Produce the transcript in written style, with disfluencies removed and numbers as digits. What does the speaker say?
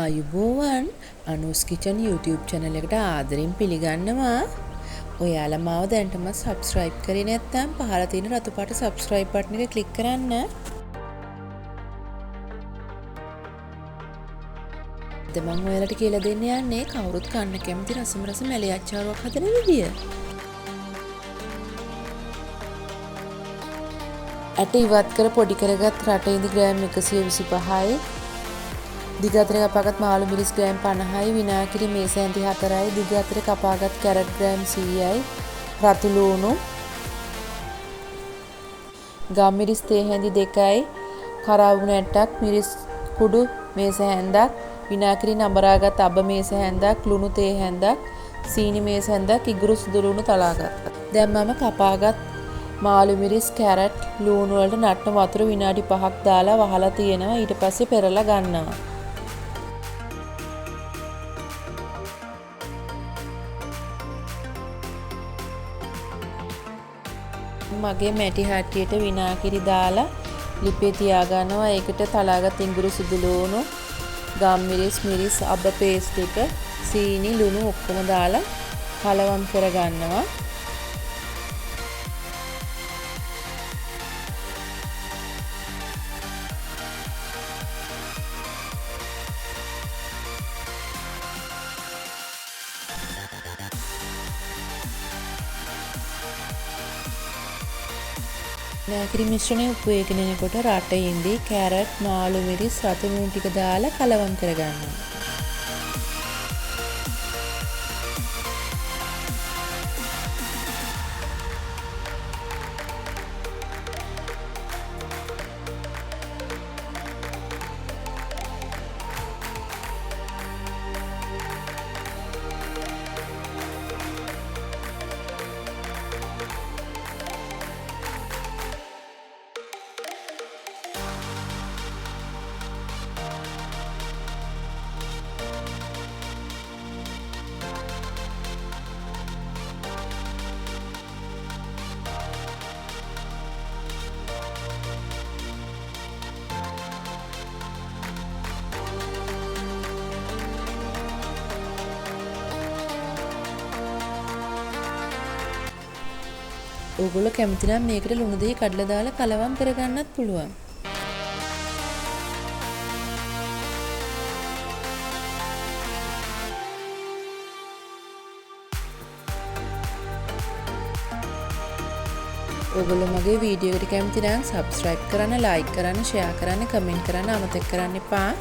ආයුබෝවන් අනුස් kitchen YouTube channel එකට ආදරෙන් පිළිගන්නවා. ඔයාලා මාව දැනටම subscribe කරේ නැත්නම් පහළ තියෙන රතු පාට subscribe button එක click කරන්න. අද මම ඔයාලට කියලා දෙන්න යන්නේ කවුරුත් කන්න කැමති රසම රස මැලේ අච්චාරුවක් හදන විදිය. ඇට ඉවත් කර පොඩි කරගත් රටේ ඉඳි ග්‍රෑම් 125යි. දිග අතර කපාගත් මාළු මිරිස් ග්‍රෑම් 50යි, විනාගිරි මේස ඇඳි 4යි, දිග අතර කපාගත් කැරට් ග්‍රෑම් 100යි, රතු ලූණු, ගම් මිරිස් තේ හැඳි 2යි, කරවුණු ඇටක්, මිරිස් කුඩු මේස හැන්දක්, විනාගිරි නඹරාගත් අබ මේස හැන්දක්, ලුණු තේ හැන්දක්, සීනි මේස හැන්දක්, ඉගුරු සුදු ලුණු තලා ගත්තා. දැන් මම කපාගත් මාළු මිරිස් කැරට් ලූණු වලට නටන වතුර විනාඩි 5ක් දාලා වහලා තියෙනවා. ඊට පස්සේ පෙරලා ගන්නවා. මගේ මැටි හට්ටියට විනාගිරි දාලා ලිපේ තියා ගන්නවා. ඒකට තලාගත් ඉඟුරු සුදු ලූණු, ගම් මිරිස් අබ පේස්ට් එක, සීනි ලුණු ඔක්කොම දාලා කලවම් කර ගන්නවා. විනාගිරි මිශ්‍රණය උපයෝගයෙන් එනකොට රට ඉඳි කැරට් මාළු මිරිස් රතු ලුණු ටික දාලා කලවම් කරගන්නවා. ඕගොල්ලෝ කැමති නම් මේකට ලුණු දෙහි කඩලා දාලා කලවම් කරගන්නත් පුළුවන්. ඕගොල්ලෝ මගේ වීඩියෝ එකට කැමති නම් subscribe කරන්න, like කරන්න, share කරන්න, comment කරන්න අමතක කරන්න එපා.